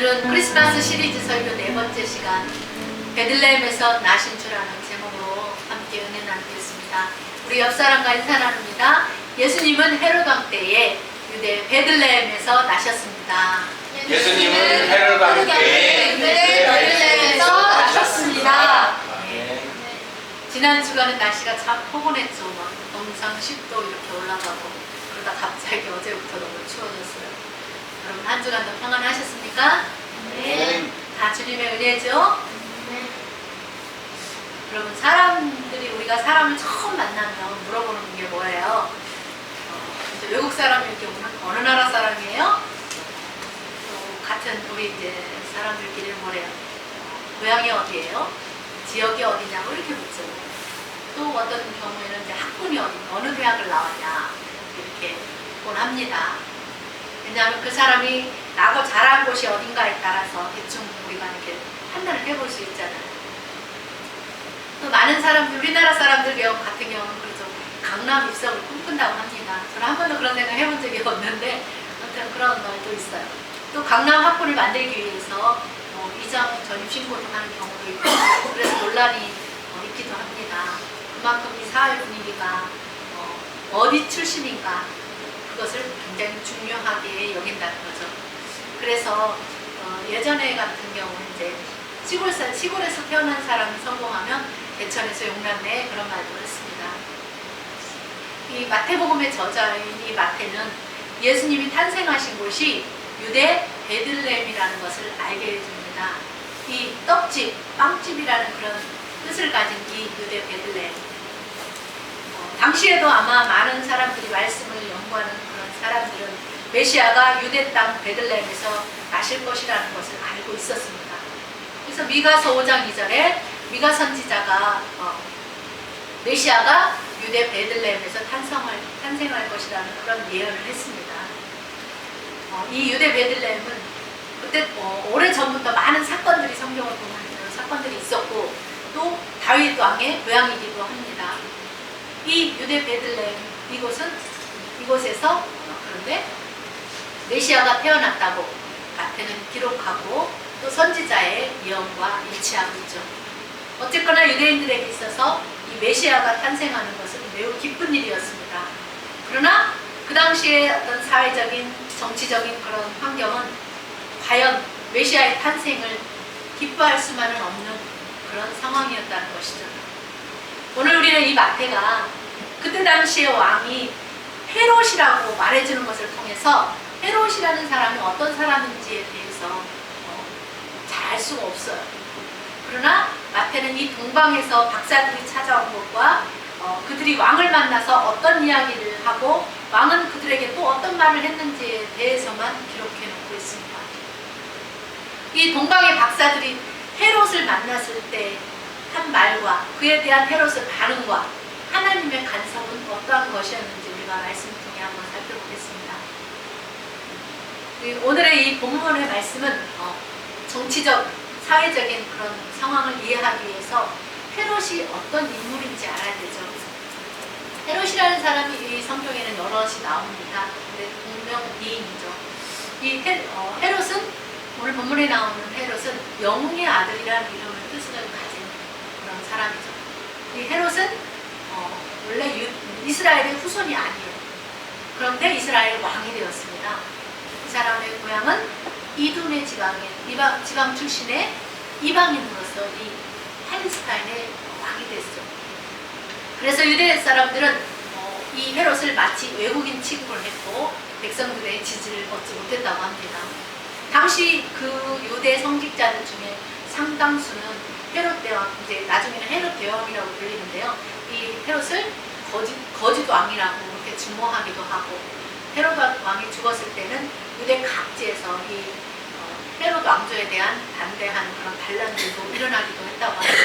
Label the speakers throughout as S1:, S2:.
S1: 오늘은 크리스마스 시리즈 설교 4번째 시간 베들레헴에서 나신 주라는 제목으로 함께 은혜 나누겠습니다. 우리 옆 사람과 인사 나눕니다. 예수님은 헤롯 왕 때에 유대 베들레헴에서 나셨습니다.
S2: 예수님은 헤롯 왕 때에
S1: 베들레헴에서 나셨습니다.
S2: 네.
S1: 지난 주간은 날씨가 참 포근했죠. 막 영상 10도 이렇게 올라가고 그러다 갑자기 어제부터 너무 추워졌어요. 여러분 한 주간도 평안하셨습니까?
S2: 네.
S1: 다 주님의 은혜죠?
S3: 네.
S1: 여러분 사람들이 우리가 사람을 처음 만나면 물어보는 게 뭐예요? 이제 외국 사람이 이렇게 오면 어느 나라 사람이에요? 또 같은 우리 이제 사람들끼리는 뭐래요? 고향이 어디예요? 지역이 어디냐고 이렇게 묻죠. 또 어떤 경우에는 이제 학군이 어느 대학을 나왔냐 이렇게 본합니다. 왜냐하면 그 사람이 나고 자란 곳이 어딘가에 따라서 대충 우리가 이렇게 판단을 해볼 수 있잖아요. 또 많은 사람들, 우리나라 사람들 같은 경우는 그렇죠. 강남 입성을 꿈꾼다고 합니다. 저는 한 번도 그런 생각 해본 적이 없는데 아무튼 그런 말도 있어요. 또 강남 학군을 만들기 위해서 이장 전입 신고도 하는 경우도 있고 그래서 논란이 있기도 합니다. 그만큼 이 사회 분위기가 어디 출신인가 그것을 굉장히 중요하게 여긴다는 거죠. 그래서 예전에 같은 경우는 이제 시골에서 태어난 사람이 성공하면 대천에서 용났네 그런 말도 했습니다. 이 마태복음의 저자인 이 마태는 예수님이 탄생하신 곳이 유대 베들레헴이라는 것을 알게 해줍니다. 이 떡집, 빵집이라는 그런 뜻을 가진 이 유대 베들레헴. 당시에도 아마 많은 사람들이 말씀을 연구하는 그런 사람들은 메시아가 유대 땅 베들레헴에서 나실 것이라는 것을 알고 있었습니다. 그래서 미가서 5장 2절에 미가 선지자가 메시아가 유대 베들레헴에서 탄생할 것이라는 그런 예언을 했습니다. 이 유대 베들레헴은 그때 오래전부터 많은 사건들이 성경을 보면 그런 사건들이 있었고 또 다윗 왕의 고향이기도 합니다. 이 유대 베들레헴 이곳에서 그런데 메시아가 태어났다고 마태는 기록하고 또 선지자의 예언과 일치하고 있죠. 어쨌거나 유대인들에게 있어서 이 메시아가 탄생하는 것은 매우 기쁜 일이었습니다. 그러나 그 당시에 어떤 사회적인 정치적인 그런 환경은 과연 메시아의 탄생을 기뻐할 수만은 없는 그런 상황이었다는 것이죠. 오늘 우리는 이 마태가 그때 당시의 왕이 헤롯이라고 말해주는 것을 통해서 헤롯이라는 사람이 어떤 사람인지에 대해서 잘 알 수가 없어요. 그러나 마태는 이 동방에서 박사들이 찾아온 것과 그들이 왕을 만나서 어떤 이야기를 하고 왕은 그들에게 또 어떤 말을 했는지에 대해서만 기록해 놓고 있습니다. 이 동방의 박사들이 헤롯을 만났을 때 한 말과 그에 대한 헤롯의 반응과 하나님의 간섭은 어떠한 것이었는지 우리가 말씀 통해 한번 살펴보겠습니다. 오늘의 이 본문의 말씀은 정치적, 사회적인 그런 상황을 이해하기 위해서 헤롯이 어떤 인물인지 알아야 되죠. 헤롯이라는 사람이 이 성경에는 여럿이 나옵니다. 근데 동명이인이죠. 이 헤롯은 오늘 본문에 나오는 헤롯은 영웅의 아들이라는 이름을 뜻을 가진 그런 사람이죠. 이 헤롯은 원래 이스라엘의 후손이 아니에요. 그런데 이스라엘 왕이 되었습니다. 이 사람의 고향은 이둠의 지방 출신의 이방인으로서 이 팔레스타인의 왕이 됐죠. 그래서 유대 사람들은 이 헤롯을 마치 외국인 취급을 했고 백성들의 지지를 얻지 못했다고 합니다. 당시 그 유대 성직자들 중에 상당수는 헤롯 대왕, 이제 나중에는 헤롯 대왕이라고 불리는데요. 이 헤롯을 거짓 왕이라고 이렇게 증오하기도 하고 헤롯 왕이 죽었을 때는 유대 각지에서 이 헤롯 왕조에 대한 반대하는 그런 반란들도 일어나기도 했다고 합니다.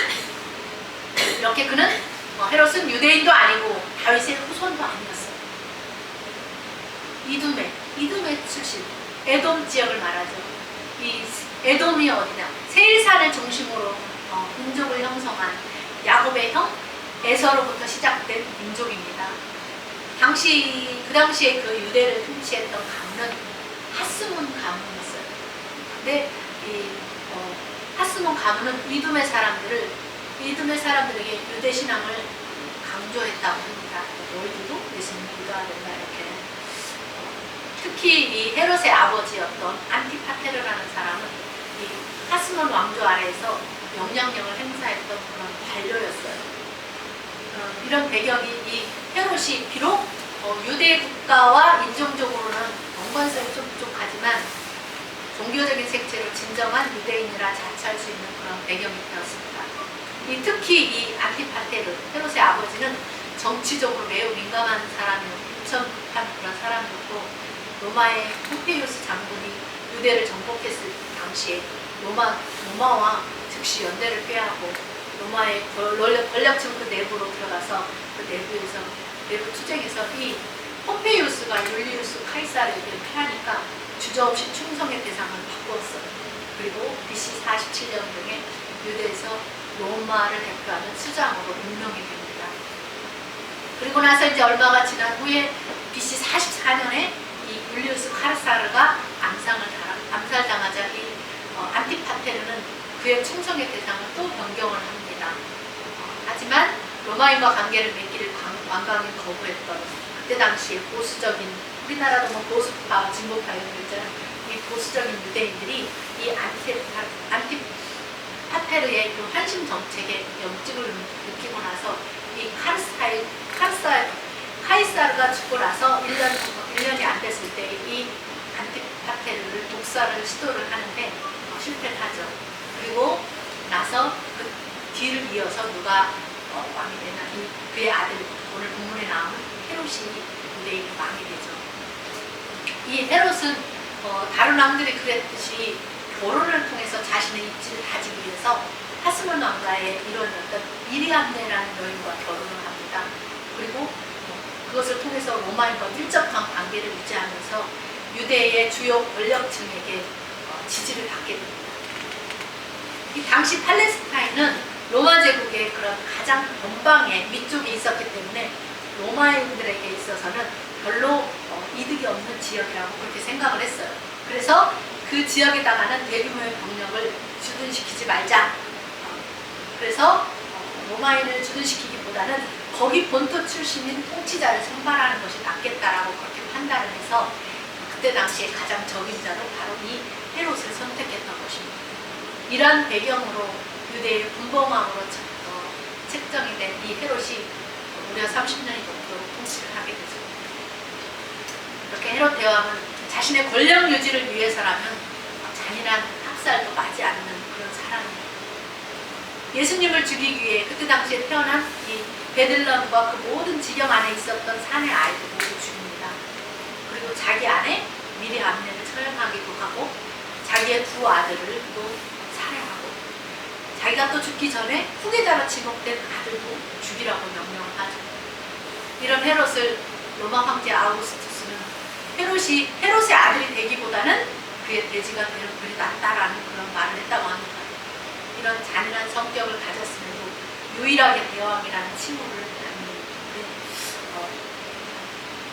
S1: 이렇게 그는 헤롯은 유대인도 아니고 다윗의 후손도 아니었어요. 이둠의 출신, 에돔 지역을 말하죠. 이 에돔이 어디냐? 세일산을 중심으로 민족을 형성한 야곱의 형 에서로부터 시작된 민족입니다. 그 당시에 그 유대를 통치했던 가문은 하스몬 가문이었어요. 근데 이 하스몬 가문은 이둠의 사람들에게 유대 신앙을 강조했다고 합니다. 너희들도 예수님 믿어야 된다 이렇게. 특히 이 헤롯의 아버지였던 안티파테르라는 사람은 이 하스몬 왕조 아래에서 영향력을 행사했던 그런 관료였어요. 이런 배경이 이 헤롯이 비록 유대 국가와 인종적으로는 연관성이 좀 부족하지만 종교적인 색채로 진정한 유대인이라 자처할 수 있는 그런 배경이 되었습니다. 특히 이 안티파테르, 헤롯의 아버지는 정치적으로 매우 민감한 사람이었고 우천국한 그런 사람이었고 로마의 폼페이우스 장군이 유대를 정복했을 당시에 로마와 즉시 연대를 꾀하고 로마의 권력층 그 내부로 들어가서 그 내부 투쟁에서 이 폼페이우스가 율리우스 카이사르에게 패하니까 주저없이 충성의 대상을 바꾸었어요. 그리고 BC 47년경에 유대에서 로마를 대표하는 수장으로 임명이 됩니다. 그리고 나서 이제 얼마가 지난 후에 BC 44년에 이 율리우스 카이사르가 암살당하자 이 안티파테르는 그의 충성의 대상을 또 변경을 합니다. 하지만 로마인과 관계를 맺기를 완강히 거부했던 그때 당시에 보수적인 우리나라도 뭐 보수파, 진보파 이런 거 있잖아요. 이 보수적인 유대인들이 이 안티파테르의 그 환심 정책에 염증을 느끼고 나서 이 카이사르가 죽고 나서 1년이 안 됐을 때 이 안티파테르를 독살을 시도를 하는데 실패를 하죠. 그리고 나서 그 뒤를 이어서 누가 왕이 되나 그의 아들 오늘 본문에 나오는 헤롯이 유대인의 왕이 되죠. 이 헤롯은 다른 왕들이 그랬듯이 결혼을 통해서 자신의 입지를 다지기 위해서 하스몬 왕가의 이런 어떤 미리암네라는 여인과 결혼을 합니다. 그리고 그것을 통해서 로마인과 밀접한 관계를 유지하면서 유대의 주요 권력층에게 지지를 받게 됩니다. 이 당시 팔레스타인은 로마 제국의 그런 가장 변방에 위쪽에 있었기 때문에 로마인들에게 있어서는 별로 이득이 없는 지역이라고 그렇게 생각을 했어요. 그래서 그 지역에다가는 대규모의 병력을 주둔시키지 말자. 그래서 로마인을 주둔시키기보다는 거기 본토 출신인 통치자를 선발하는 것이 낫겠다라고 그렇게 판단을 해서 그때 당시에 가장 적임자로 바로 이 헤롯을 선택했던 것입니다. 이러한 배경으로 유대의 군범왕으로 책정이 된 이 헤롯이 무려 30년이 넘도록 통치를 하게 되죠. 이렇게 헤롯 대왕은 자신의 권력 유지를 위해서라면 잔인한 학살도 맞지 않는 그런 사람이에요. 예수님을 죽이기 위해 그때 당시에 태어난 이 베들레헴과 그 모든 지경 안에 있었던 산의 아이들 모두 죽입니다. 그리고 자기 아내 미리암네를 처형하기도 하고 자기의 두 아들을 또 살해하고 자기가 또 죽기 전에 후계자로 지목된 아들도 죽이라고 명령을 하죠. 이런 헤롯을 로마 황제 아우구스투스는 헤롯의 아들이 되기보다는 그의 돼지가 되는 글이 낫다라는 그런 말을 했다고 합니다. 이런 잔인한 성격을 가졌음에도 유일하게 대왕이라는 칭호를 받는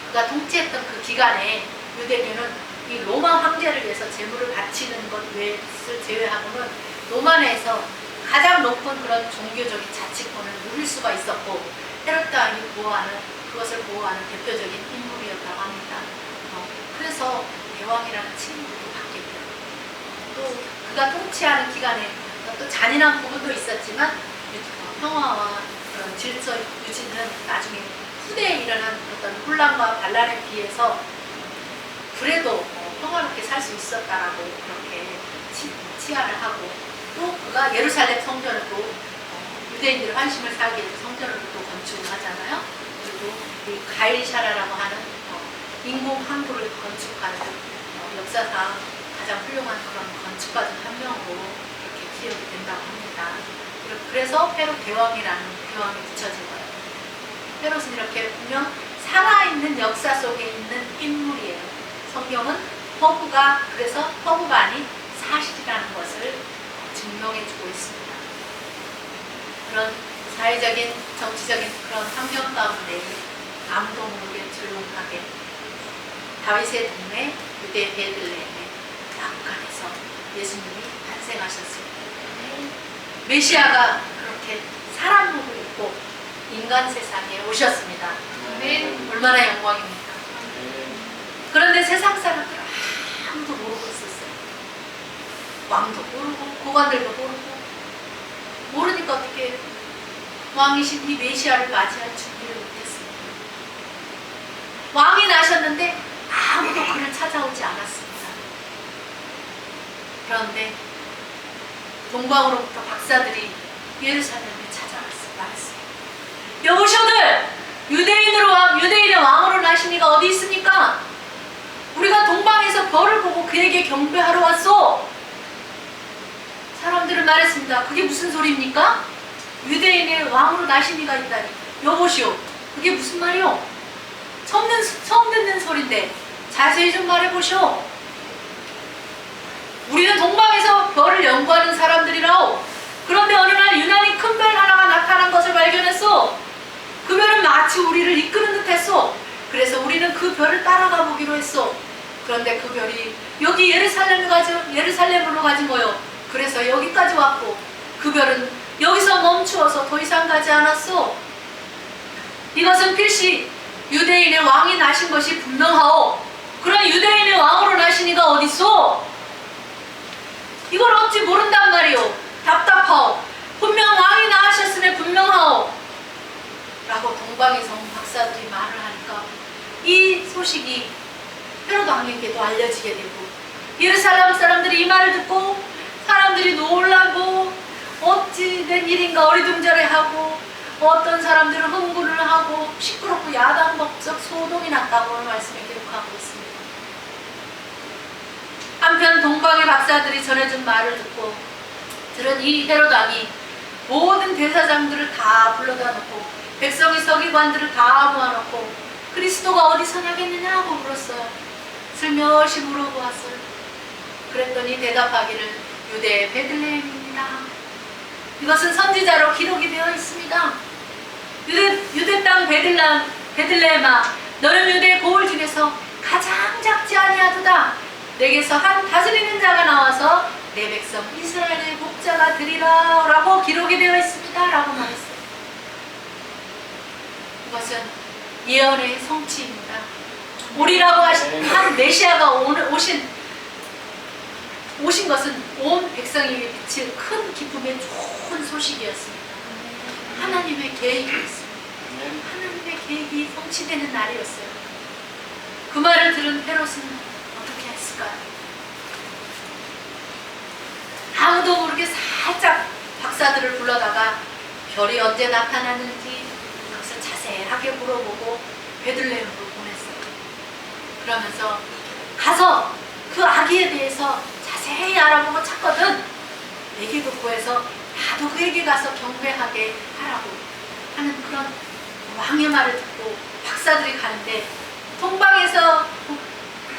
S1: 그가 통치했던 그 기간에 유대교는 이 로마 황제를 위해서 제물을 바치는 것 외를 제외하고는 로마 내에서 가장 높은 그런 종교적인 자치권을 누릴 수가 있었고 헤롯 왕이 그것을 보호하는 대표적인 인물이었다고 합니다. 그래서 대왕이라는 칭호도 받게 돼요. 또 그가 통치하는 기간에 또 잔인한 부분도 있었지만 평화와 그런 질서 유지는 나중에 후대에 일어난 어떤 혼란과 반란에 비해서 그래도 평화롭게 살 수 있었다라고 그렇게 치하를 하고 또 그가 예루살렘 성전을 또 유대인들의 환심을 사기 위해서 성전을 또 건축을 하잖아요. 그리고 이 가일샤라라고 하는 인공 항구를 건축하는 역사상 가장 훌륭한 그런 건축가 중 한 명으로 이렇게 기억이 된다고 합니다. 그래서 헤롯 대왕이라는 대왕이 붙여진 거예요. 헤롯은 이렇게 분명 살아있는 역사 속에 있는 인물이에요. 성경은 그래서 허구가 아닌 사실이라는 것을 증명해주고 있습니다. 그런 사회적인, 정치적인 그런 환경 가운데 아무도 모르게 조용하게 다윗의 동네 유대 베들레헴의 낙관에서 예수님이 탄생하셨습니다. 메시아가 그렇게 사람 몸을 입고 인간 세상에 오셨습니다. 얼마나 영광입니까? 그런데 세상 사람들 아무도 모르고 있었어요. 왕도 모르고 고관들도 모르고, 모르니까 어떻게 왕이신 이 메시아를 맞이할 준비를 못했습니다. 왕이 나셨는데 아무도 그를 찾아오지 않았습니다. 그런데 동방으로부터 박사들이 예루살렘에 말했어요. 여보시오들, 유대인의 왕으로 나신 이가 어디 있습니까? 우리가 동방에서 별을 보고 그에게 경배하러 왔소. 사람들은 말했습니다. 그게 무슨 소리입니까? 유대인의 왕으로 나신 이가 있다니. 여보시오, 그게 무슨 말이오? 처음 듣는 소린데 자세히 좀 말해보시오. 우리는 동방에서 별을 연구하는 사람들이라오. 그런데 어느 날 유난히 큰 별 하나가 나타난 것을 발견했소. 그 별은 마치 우리를 이끄는 듯 했소. 그래서 우리는 그 별을 따라가 보기로 했소. 그런데 그 별이 여기 예루살렘으로 가지 뭐요. 그래서 여기까지 왔고, 그 별은 여기서 멈추어서 더 이상 가지 않았소. 이것은 필시 유대인의 왕이 나신 것이 분명하오. 그런 유대인의 왕으로 나신 이가 어딨소? 이걸 어찌 모른단 말이오. 답답하오. 분명 왕이 나으셨으니 분명하오. 라고 동방에서 온 박사들이 말을 하니까 이 소식이 헤로도 왕에게도 알려지게 되고, 예루살렘 사람들이 이 말을 듣고 사람들이 놀라고 어찌 된 일인가 어리둥절해하고, 어떤 사람들은 흥분을 하고 시끄럽고 야단법석 소동이 났다고 말씀에 기록하고 있습니다. 한편 동방의 박사들이 전해준 말을 듣고 들은 이 헤로도 왕이 모든 대사장들을 다 불러다 놓고 백성의 서기관들을 다 모아놓고 그리스도가 어디 서냐겠느냐고 물었어요. 슬며시 물어보았어요. 그랬더니 대답하기를 유대의 베들레헴입니다. 이것은 선지자로 기록이 되어 있습니다. 유대 땅 베들레헴아, 너는 유대 고을 중에서 가장 작지 아니하도다. 내게서 한 다스리는 자가 나와서 내 백성 이스라엘의 목자가 되리라 라고 기록이 되어 있습니다 라고 말했어요. 이것은 예언의 성취입니다. 오리라고 한 메시아가 오신 것은 온 백성에게 미칠 큰 기쁨의 좋은 소식이었습니다. 하나님의 계획이었습니다. 하나님의 계획이 성취되는 날이었어요. 그 말을 들은 헤롯은 어떻게 했을까요? 아무도 모르게 살짝 박사들을 불러다가 별이 언제 나타나는지 그것을 자세하게 물어보고 베들레헴으로 보냈어요. 그러면서 가서 그 아기에 대해서 자세히 알아보고 찾거든 내게도 구해서 나도 그에게 가서 경배하게 하라고 하는 그런 왕의 말을 듣고 박사들이 가는데, 동방에서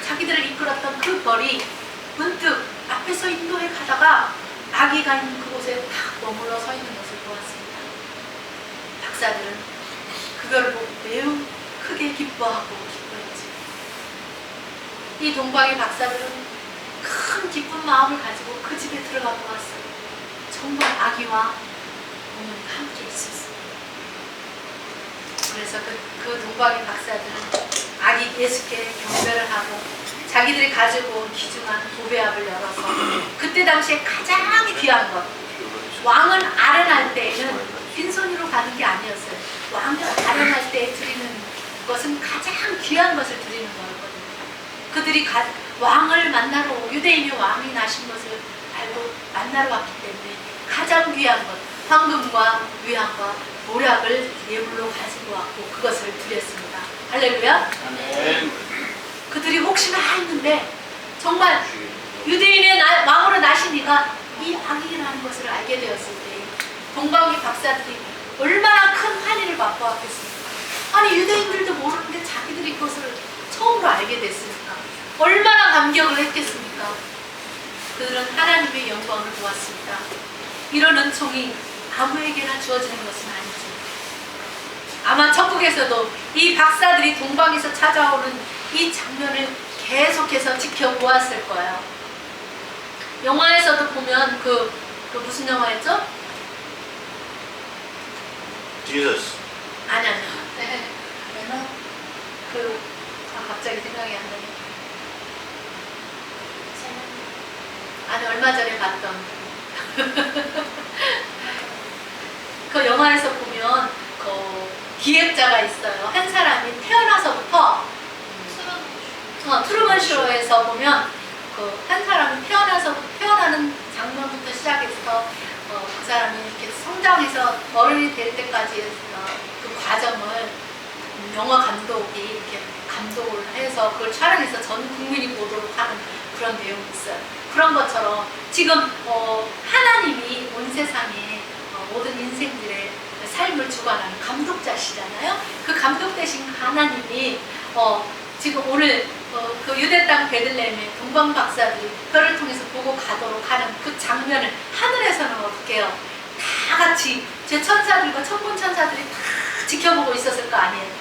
S1: 자기들을 이끌었던 그 별이 문득 앞에서 인도해 가다가 아기가 있는 그곳에 딱 머물러 서 있는 것을 보았습니다. 박사들은 그 별을 보고 매우 크게 기뻐하고 기뻐했지. 이 동방의 박사들은 큰 기쁜 마음을 가지고 그 집에 들어가 보았어요. 정말 아기와 어머니가 함께 있었어요. 그래서 그 동방의 박사들은 아기 예수께 경배를 하고 자기들이 가지고 온 귀중한 도배합을 열어서 그때 당시에 가장 귀한 것, 왕은 아련할 때에는 빈손으로 가는 게 아니었어요. 왕을 아련할 때 드리는 것은 가장 귀한 것을 드리는 거였거든요. 그들이 왕을 만나러, 유대인의 왕이 나신 것을 알고 만나러 왔기 때문에 가장 귀한 것, 황금과 위안과 모략을 예물로 가지고 왔고 그것을 드렸습니다. 할렐루야.
S2: 아멘.
S1: 그들이 혹시나 했는데 정말 유대인의 왕으로 나신 이가 이 아기라는 것을 알게 되었을 때 동방의 박사들이 얼마나 큰 환희를 맛보았겠습니까? 아니 유대인들도 모르는데 자기들이 그것을 처음으로 알게 됐으니까 얼마나 감격을 했겠습니까? 그들은 하나님의 영광을 보았습니다. 이런 은총이 아무에게나 주어지는 것은 아니죠. 아마 천국에서도 이 박사들이 동방에서 찾아오는 이 장면을 계속해서 지켜보았을 거예요. 영화에서도 보면 그 무슨 영화였죠?
S2: Jesus.
S1: 아니 아니요. 갑자기 생각이 안 나네. 아니 얼마 전에 봤던 그 영화에서 보면 그 기획자가 있어요. 한 사람이 태어나서부터 트루먼 쇼에서 보면 그 한 사람이 태어나는 장면부터 시작해서 그 사람이 이렇게 성장해서 어른이 될 때까지 그 과정을 영화 감독이 이렇게 감독을 해서 그걸 촬영해서 전 국민이 보도록 하는 그런 내용이 있어요. 그런 것처럼 지금 하나님이 온 세상에 모든 인생들의 삶을 주관하는 감독자시잖아요. 그 감독 되신 하나님이 지금 오늘 그 유대 땅 베들레헴의 동방 박사들이 별을 통해서 보고 가도록 하는 그 장면을 하늘에서는 어떻게 해요? 다 같이 제 천사들과 천군 천사들이 다 지켜보고 있었을 거 아니에요.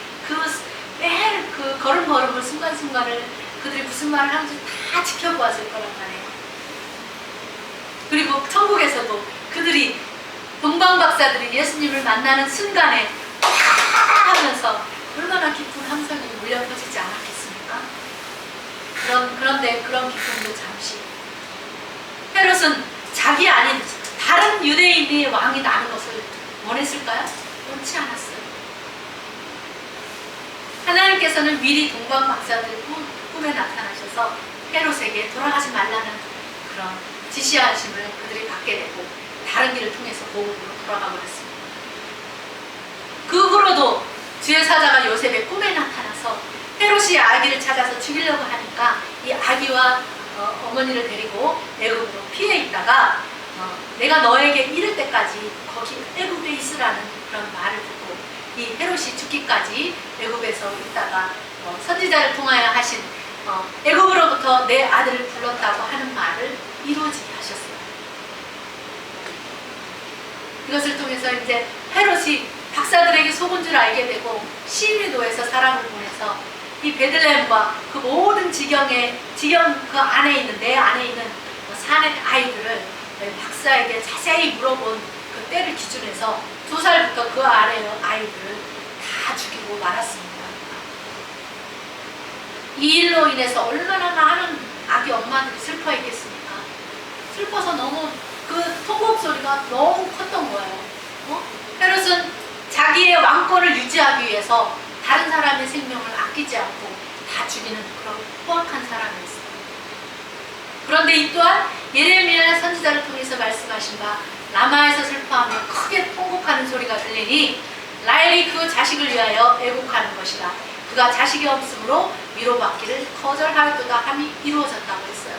S1: 매일 그 걸음걸음을 순간순간을 그들이 무슨 말을 하는지 다 지켜보았을 거란 말이에요. 그리고 천국에서도 그들이 동방 박사들이 예수님을 만나는 순간에 하면서 얼마나 기쁜 함성이 울려 퍼지지 않았겠습니까? 그런데 그런 기쁨도 잠시. 헤롯은 자기 아닌 다른 유대인의 왕이 나는 것을 원했을까요? 원치 않았어요. 하나님께서는 미리 동방 박사들 꿈에 나타나셔서 헤롯에게 돌아가지 말라는 그런 지시하심을 그들이 받게 되고 다른 길을 통해서 고국으로 돌아가 버렸습니다. 그 후로도 주의 사자가 요셉의 꿈에 나타나서 헤롯이 아기를 찾아서 죽이려고 하니까 이 아기와 어머니를 데리고 애굽으로 피해 있다가 내가 너에게 이를 때까지 거기 애굽에 있으라는 그런 말을 듣고 이 헤롯이 죽기까지 애굽에서 있다가 선지자를 통하여 하신 애굽으로부터 내 아들을 불렀다고 하는 말을 이루어지게 하셨어요. 이것을 통해서 이제 헤롯이 박사들에게 속은 줄 알게 되고 시위도에서 사람을 보내서 이 베들레헴과 그 모든 지경 그 안에 있는 내 안에 있는 사내 아이들을 박사에게 자세히 물어본 그 때를 기준해서 2살부터 그 아래의 아이들을 다 죽이고 말았습니다. 이 일로 인해서 얼마나 많은 아기 엄마들이 슬퍼했겠습니까? 슬퍼서 너무 그 통곡 소리가 너무 컸던 거예요. 헤롯은 자기의 왕권을 유지하기 위해서 다른 사람의 생명을 아끼지 않고 다 죽이는 그런 포악한 사람이었어요. 그런데 이 또한 예레미야 선지자를 통해서 말씀하신 바 라마에서 슬퍼하며 크게 통곡하는 소리가 들리니 라헬이 그 자식을 위하여 애곡하는 것이라. 그가 자식이 없으므로 위로받기를 거절하였도다 함이 이루어졌다고 했어요.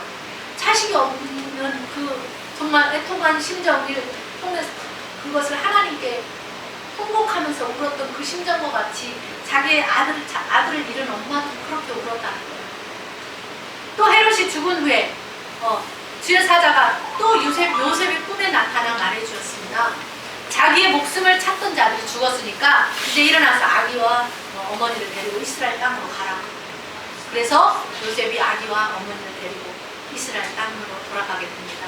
S1: 자식이 없는 그 정말 애통한 심정을 통해서 그것을 하나님께 통곡하면서 울었던 그 심정과 같이 자기의 아들을 잃은 엄마도 그렇게 울었다는 거예요. 또 헤롯이 죽은 후에 주의 사자가 또 요셉의 꿈에 나타나 말해주었습니다. 자기의 목숨을 찾던 자들이 죽었으니까 이제 일어나서 아기와 어머니를 데리고 이스라엘 땅으로 가라. 그래서 요셉이 아기와 어머니를 데리고 이스라엘 땅으로 돌아가게 됩니다.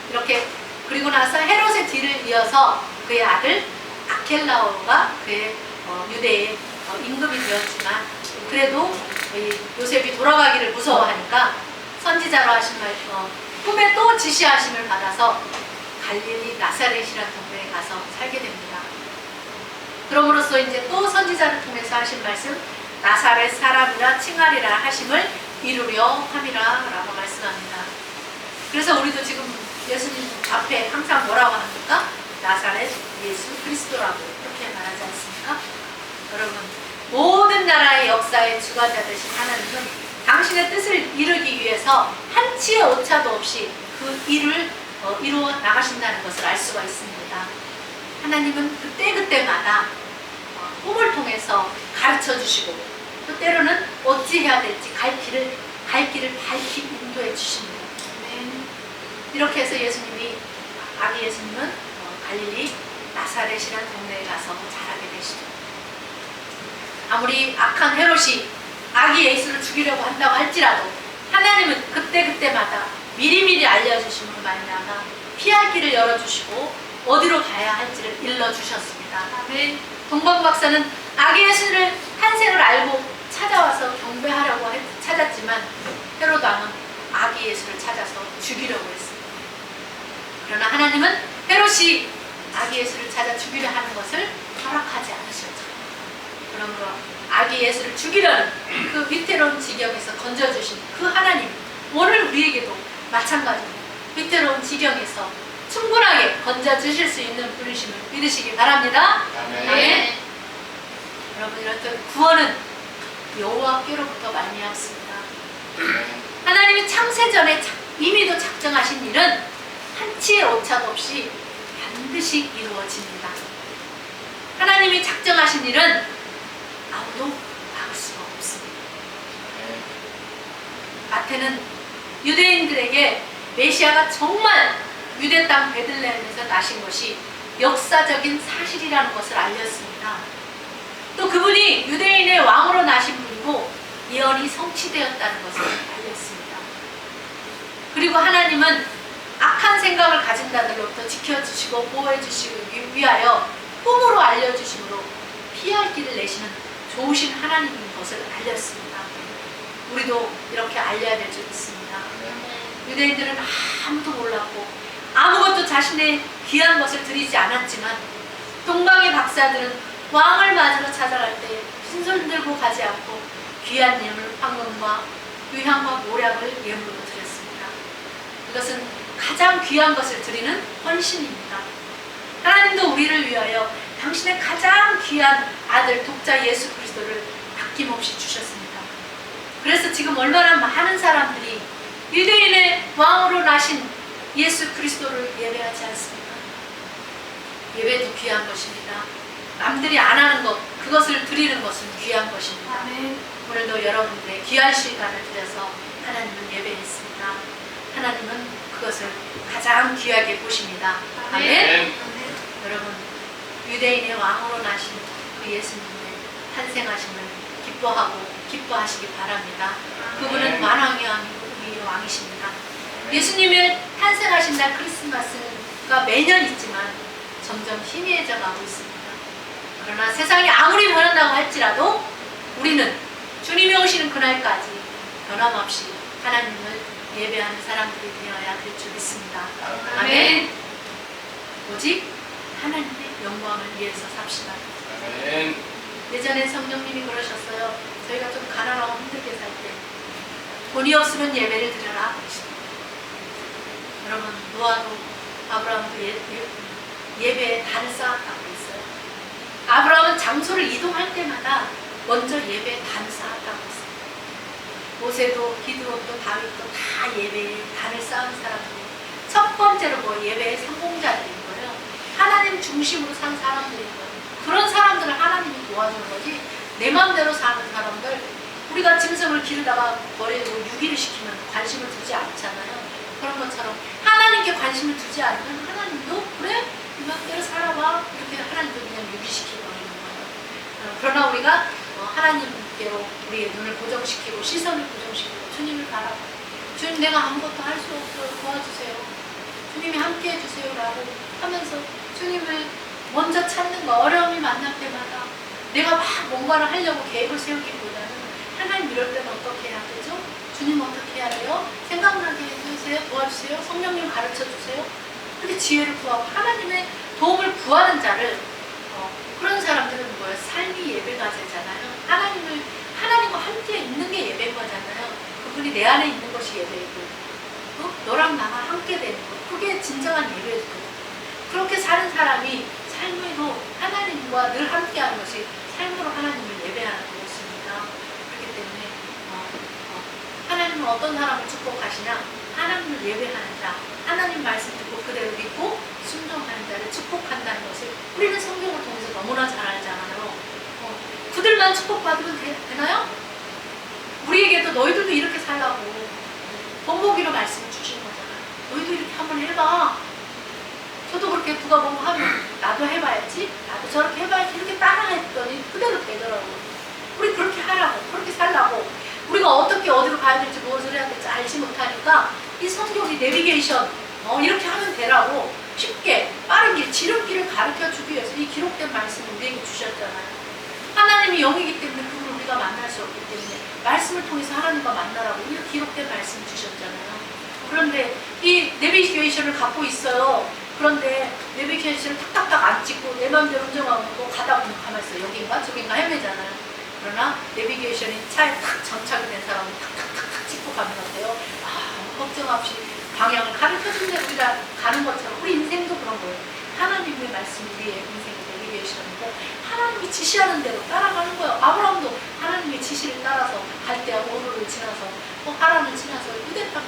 S1: 이렇게 그리고 나서 헤롯의 뒤를 이어서 그의 아들 아켈라오가 그의 유대의 임금이 되었지만 그래도 요셉이 돌아가기를 무서워하니까 선지자로 하신 말 꿈에 또 지시하심을 받아서 갈릴리 나사렛이라는 동네에 가서 살게 됩니다. 그럼으로써 이제 또 선지자를 통해서 하신 말씀 나사렛 사람이라 칭하리라 하심을 이루려 함이라 라고 말씀합니다. 그래서 우리도 지금 예수님 앞에 항상 뭐라고 합니까? 나사렛 예수 그리스도라고 이렇게 말하지 않습니까? 여러분 모든 나라의 역사의 주관자 되신 하나님은 당신의 뜻을 이루기 위해서 한치의 오차도 없이 그 일을 이루어 나가신다는 것을 알 수가 있습니다. 하나님은 그때그때마다 꿈을 통해서 가르쳐 주시고 또 때로는 어찌해야 될지 갈 길을 밝히 인도해 주십니다. 이렇게 해서 아기 예수님은 갈릴리 나사렛이라는 동네에 가서 자라게 되시죠. 아무리 악한 헤롯이 아기 예수를 죽이려고 한다고 할지라도 하나님은 그때그때마다 미리미리 알려주심으로 말미암아 피할 길을 열어주시고 어디로 가야 할지를 일러주셨습니다. 동방 박사는 아기 예수를 탄생을 알고 찾아와서 경배하려고 찾았지만 헤롯 왕은 아기 예수를 찾아서 죽이려고 했습니다. 그러나 하나님은 헤롯이 아기 예수를 찾아 죽이려 하는 것을 허락하지 않으셨죠. 그러므로 아기 예수를 죽이려는 그 위태로운 지경에서 건져주신 그 하나님, 오늘 우리에게도 마찬가지로 위태로운 지경에서 충분하게 건져주실 수 있는 분이심을 믿으시기 바랍니다.
S2: 아멘.
S1: 여러분, 이런 구원은 여호와께로부터 말미암습니다. 하나님이 창세 전에 이미도 작정하신 일은 한치의 오차도 없이 반드시 이루어집니다. 하나님이 작정하신 일은 아무도 막을 수가 없습니다. 마태는 유대인들에게 메시아가 정말 유대 땅 베들레헴에서 나신 것이 역사적인 사실이라는 것을 알렸습니다. 또 그분이 유대인의 왕으로 나신 분이고 예언이 성취되었다는 것을 알렸습니다. 그리고 하나님은 악한 생각을 가진 자들로부터 지켜주시고 보호해주시기 위하여 꿈으로 알려주심으로 피할 길을 내시는 좋으신 하나님인 것을 알렸습니다. 우리도 이렇게 알려야 될 줄 믿습니다. 유대인들은 아무도 몰랐고 아무것도 자신의 귀한 것을 드리지 않았지만 동방의 박사들은 왕을 맞으러 찾아갈 때 흰손 들고 가지 않고 귀한 예물, 황금과 유향과 모략을 예물로 드렸습니다. 이것은 가장 귀한 것을 드리는 헌신입니다. 하나님도 우리를 위하여 당신의 가장 귀한 아들 독자 예수 그리스도를 아낌없이 주셨습니다. 그래서 지금 얼마나 많은 사람들이 유대인의 왕으로 나신 예수 그리스도를 예배하지 않습니까? 예배도 귀한 것입니다. 남들이 안 하는 것, 그것을 드리는 것은 귀한 것입니다. 오늘도 여러분들의 귀한 시간을 들여서 하나님을 예배했습니다. 하나님은 그것을 가장 귀하게 보십니다. 아멘. 여러분, 유대인의 왕으로 나신 그 예수님의 탄생하심을 기뻐하시기 바랍니다. 그분은 만왕의 왕이고 우리의 왕이십니다. 예수님의 탄생하신 날 크리스마스가 매년 있지만 점점 희미해져 가고 있습니다. 그러나 세상이 아무리 변한다고 할지라도 우리는 주님이 오시는 그날까지 변함없이 하나님을 예배하는 사람들이 되어야 될 줄 믿습니다. 아멘. 오직 하나님의 영광을 위해서 삽시다.
S2: 아멘.
S1: 예전에 성령님이 그러셨어요. 저희가 좀 가난하고 힘들게 살 때 돈이 없으면 예배를 드려라. 여러분, 노아도 아브라함도 예배에 단을 쌓았다고 했어요. 아브라함은 장소를 이동할 때마다 먼저 예배에 단을 쌓았다고 했어요. 모세도 기드론도 다윗도 다 예배에 단을 쌓은 사람들이 첫 번째로 예배의 성공자들인 거예요. 하나님 중심으로 산 사람들인 거예요. 그런 사람들을 하나님이 도와주는 거지, 내 마음대로 사는 사람들, 우리가 짐승을 기르다가 버리고 유기를 시키면 관심을 두지 않잖아요. 그런 것처럼 하나님께 관심을 두지 않으면 하나님도 그래? 네 마음대로 살아봐. 이렇게 하나님도 그냥 유기시키고 버리는 거예요. 그러나 우리가 하나님께로 우리의 눈을 고정시키고 시선을 고정시키고 주님을 바라봐. 주님, 내가 아무것도 할 수 없어요. 도와주세요. 주님이 함께 해주세요. 라고 하면서 주님을 먼저 찾는 거, 어려움이 만날 때마다 내가 막 뭔가를 하려고 계획을 세우기보다는 하나님 이럴 때는 어떻게 해야 되죠? 주님 어떻게 해야 돼요? 생각나게 해주세요. 도와주세요. 성령님 가르쳐주세요. 그렇게 지혜를 구하고 하나님의 도움을 구하는 자를, 그런 사람들은 뭐예요? 삶이 예배가잖아요. 하나님과 함께 있는 게 예배인 거잖아요. 그분이 내 안에 있는 것이 예배이고, 너랑 나랑 함께 되는 거, 그게 진정한 예배죠. 그렇게 사는 사람이 삶으로 하나님과 늘 함께하는 것이 삶으로 하나님을 예배하는 것입니다. 그렇기 때문에 하나님은 어떤 사람을 축복하시냐? 하나님을 예배하는 자, 하나님 말씀 듣고 그대로 믿고 순종하는 자를 축복한다는 것을 우리는 성경을 통해서 너무나 잘 알잖아요. 그들만 축복받으면 되나요? 우리에게도 너희들도 이렇게 살라고 본보기로 말씀을 주신 거잖아요. 너희도 이렇게 한번 해봐. 저도 그렇게 누가 보고 하면 나도 해봐야지, 나도 저렇게 해봐야지, 이렇게 따라했더니 그대로 되더라고요. 우리 그렇게 하라고, 그렇게 살라고. 우리가 어떻게 어디로 가야 될지 무엇을 해야 될지 알지 못하니까 이 성경이 내비게이션 이렇게 하면 되라고 쉽게 빠른 길, 지름길을 가르쳐 주기 위해서 이 기록된 말씀을 우리에게 주셨잖아요. 하나님이 영이기 때문에 그분을 우리가 만날 수 없기 때문에 말씀을 통해서 하나님과 만나라고 이 기록된 말씀 주셨잖아요. 그런데 이 내비게이션을 갖고 있어요. 그런데 내비게이션을 탁탁탁 안 찍고 내 마음대로 운전하고 가다 보면 가만히 있어요. 여긴가 저긴가 헤매잖아요. 그러나 내비게이션이 차에 탁 정착이 된 사람은 탁탁탁탁 찍고 가면 어때요? 걱정 없이 방향을 가르쳐주는 데 우리가 가는 것처럼 우리 인생도 그런 거예요. 하나님의 말씀이 우리의 인생의 내비게이션이고 하나님이 지시하는 대로 따라가는 거예요. 아브라함도 하나님의 지시를 따라서 갈대아 오르를 지나서 하란을 지나서 유대 땅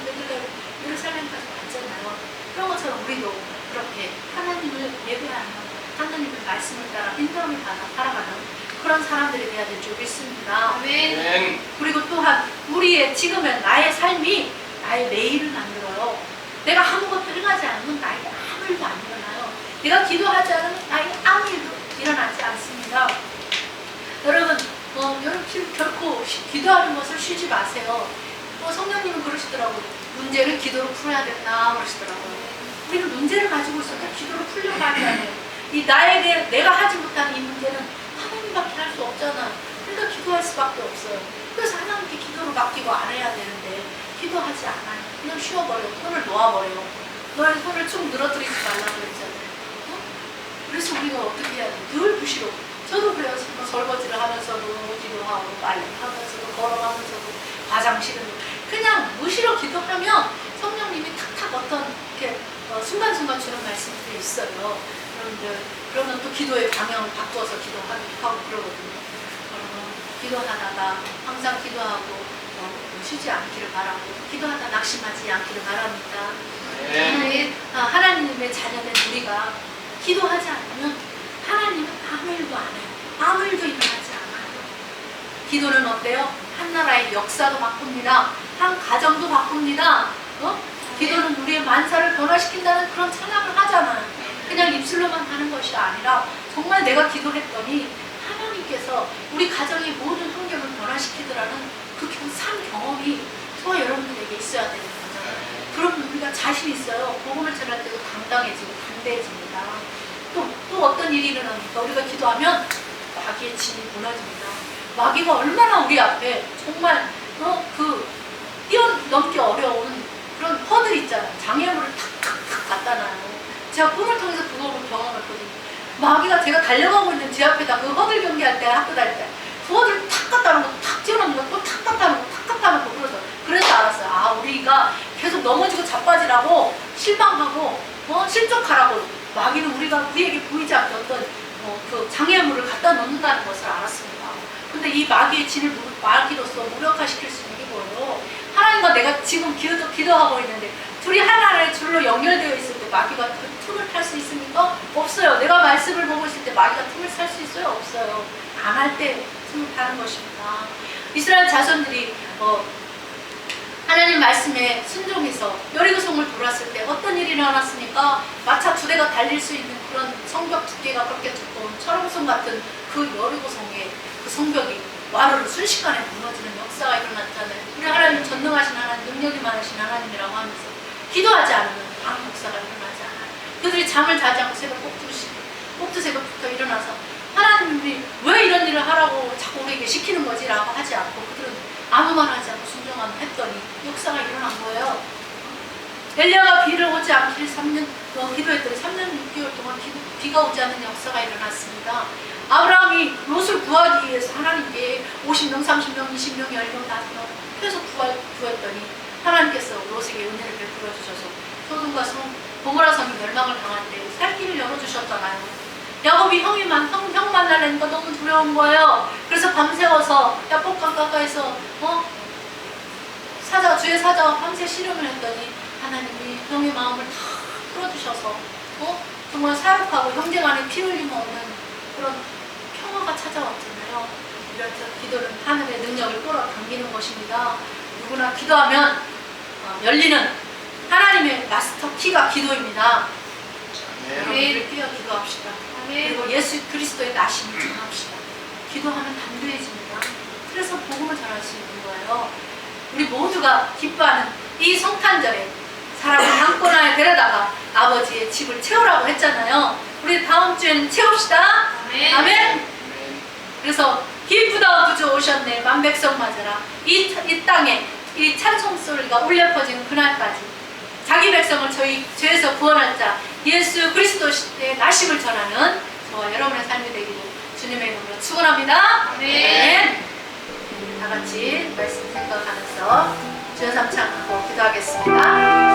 S1: 예루살렘까지 갔잖아요. 그런 것처럼 우리도 그렇게 하나님을 예배하는 하나님의 말씀을 따라 인도함을 받아 살아가는 그런 사람들이 되어야 될 줄 믿습니다.
S2: 아멘.
S1: 그리고 또한 우리의 지금의 나의 삶이 나의 내일을 만들어요. 내가 아무것도 일어나지 않으면 나에게 아무 일도 안 일어나요. 내가 기도하지 않으면 나에게 아무 일도 일어나지 않습니다. 여러분, 결코 기도하는 것을 쉬지 마세요. 성령님은 그러시더라고요. 문제를 기도로 풀어야 된다 그러시더라고요. 우리는 문제를 가지고 있어도 기도로 풀려고 하지 않아요. 이 나에게 내가 하지 못한 이 문제는 하나님밖에 할 수 없잖아. 그러니까 기도할 수밖에 없어요. 그래서 하나님께 기도를 맡기고 안 해야 되는데 기도하지 않아요. 그냥 쉬어버려요. 손을 놓아버려요. 너의 손을 쭉 늘어뜨리지 말라고 그랬잖아요. 그래서 우리가 어떻게 해야 돼요? 늘 무시로. 저도 그래요. 설거지를 하면서도 기도하고 빨래하면서도 걸어가면서도 화장실은 그냥 무시로 기도하면 성령님이 탁탁 어떤 이렇게 순간순간 주는 말씀들이 있어요. 그러면 또 기도의 방향을 바꿔서 기도하기도 하고 그러거든요. 기도하다가 항상 기도하고 쉬지 않기를 바라고 기도하다 낙심하지 않기를 바랍니다. 하나님의 자녀된 우리가 기도하지 않으면 하나님은 아무 일도 안 해요. 아무 일도 일어나지 않아요. 기도는 어때요? 한 나라의 역사도 바꿉니다. 한 가정도 바꿉니다. 기도는 우리의 만사를 변화시킨다는 그런 찬양을 하잖아요. 그냥 입술로만 하는 것이 아니라 정말 내가 기도했더니 하나님께서 우리 가정의 모든 환경을 변화시키더라는 그 산 경험이 저와 여러분들에게 있어야 되는 거잖아요. 그러면 우리가 자신 있어요. 복음을 전할 때도 당당해지고 담대해집니다. 또 어떤 일이 일어납니까? 우리가 기도하면 마귀의 진이 무너집니다. 마귀가 얼마나 우리 앞에 정말 뛰어넘기 어려운 그런 허들 있잖아요. 장애물을 탁탁탁 갖다 놔요. 제가 꿈을 통해서 그거를 경험했거든요. 마귀가 제가 달려가고 있는 제 앞에다 그 허들 경기할 때 학교 다닐 때 그 허들을 탁 갖다 놓고 탁 찌어놓는 거 또 탁 갖다 놓고 탁 갖다 놓고 그래서 알았어요. 우리가 계속 넘어지고 자빠지라고 실망하고 실족하라고 마귀는 우리에게 보이지 않게 어떤 그 장애물을 갖다 놓는다는 것을 알았습니다. 근데 이 마귀의 진을 마귀로서 무력화시킬 수 있는 게 뭐예요? 하나님과 내가 지금 기도하고 있는데 둘이 하나의 줄로 연결되어 있을 때 마귀가 그 틈을 탈 수 있습니까? 없어요. 내가 말씀을 보고 있을 때 마귀가 틈을 탈 수 있어요? 없어요. 안 할 때 틈을 타는 것입니다. 이스라엘 자손들이 하나님 말씀에 순종해서 여리고성을 돌았을 때 어떤 일이 일어났습니까? 마차 2대가 달릴 수 있는 그런 성벽 두께가 그렇게 두꺼운 철옹성 같은 그 여리고성의 그 성벽이 와르르 순식간에 무너지는 역사가 일어났잖아요. 우리 하나님 전능하신 하나님, 능력이 많으신 하나님이라고 하면서 기도하지 않으면 아무 역사가 일어나지 않아요. 그들이 잠을 자지 않고 새벽 꼭두새벽부터 일어나서 하나님이 왜 이런 일을 하라고 자꾸 우리에게 시키는 거지? 라고 하지 않고 그들은 아무 말 하지 않고 순종하면 했더니 역사가 일어난 거예요. 엘리야가 비를 오지 않기를 3년 기도했더니 3년 6개월 동안 비가 오지 않는 역사가 일어났습니다. 아브라함이 롯을 구하기 위해서 하나님께 50명, 30명, 20명, 10명, 5명 계속 구했더니 하나님께서 롯에게 은혜를 베풀어 주셔서 소돔과 고모라 성이 멸망을 당할 때 살길을 열어주셨잖아요. 야곱이 형 만나려니까 너무 두려운 거예요. 그래서 밤새워서 야복강 가까이서 주의 사자와 밤새 씨름을 했더니 하나님이 형의 마음을 다 풀어주셔서 정말 사역하고 형제간에 피 흘림 없는 그런 평화가 찾아왔잖아요. 이렇게 기도는 하늘의 능력을 끌어당기는 것입니다. 누구나 기도하면 열리는 하나님의 마스터 키가 기도입니다. 우리를 뛰어 기도합시다. 그리고 예수 그리스도의 나심을 전합시다. 기도하면 담대해집니다. 그래서 복음을 전할 수 있는 거예요. 우리 모두가 기뻐하는 이 성탄절에 사람을 강권하에 데려다가 아버지의 집을 채우라고 했잖아요. 우리 다음 주에는 채웁시다.
S3: 아멘.
S1: 아멘. 그래서 기쁘다 구주 오셨네 만백성 맞으라. 이 땅에 이 찬송 소리가 울려 퍼지는 그날까지 자기 백성을 저희 죄에서 구원할 자 예수 그리스도의 나심을 전하는 저와 여러분의 삶이 되기를 주님의 이름으로 축원합니다.
S3: 아멘.
S1: 다 같이 말씀 생각하면서 주여 삼창하고 기도하겠습니다.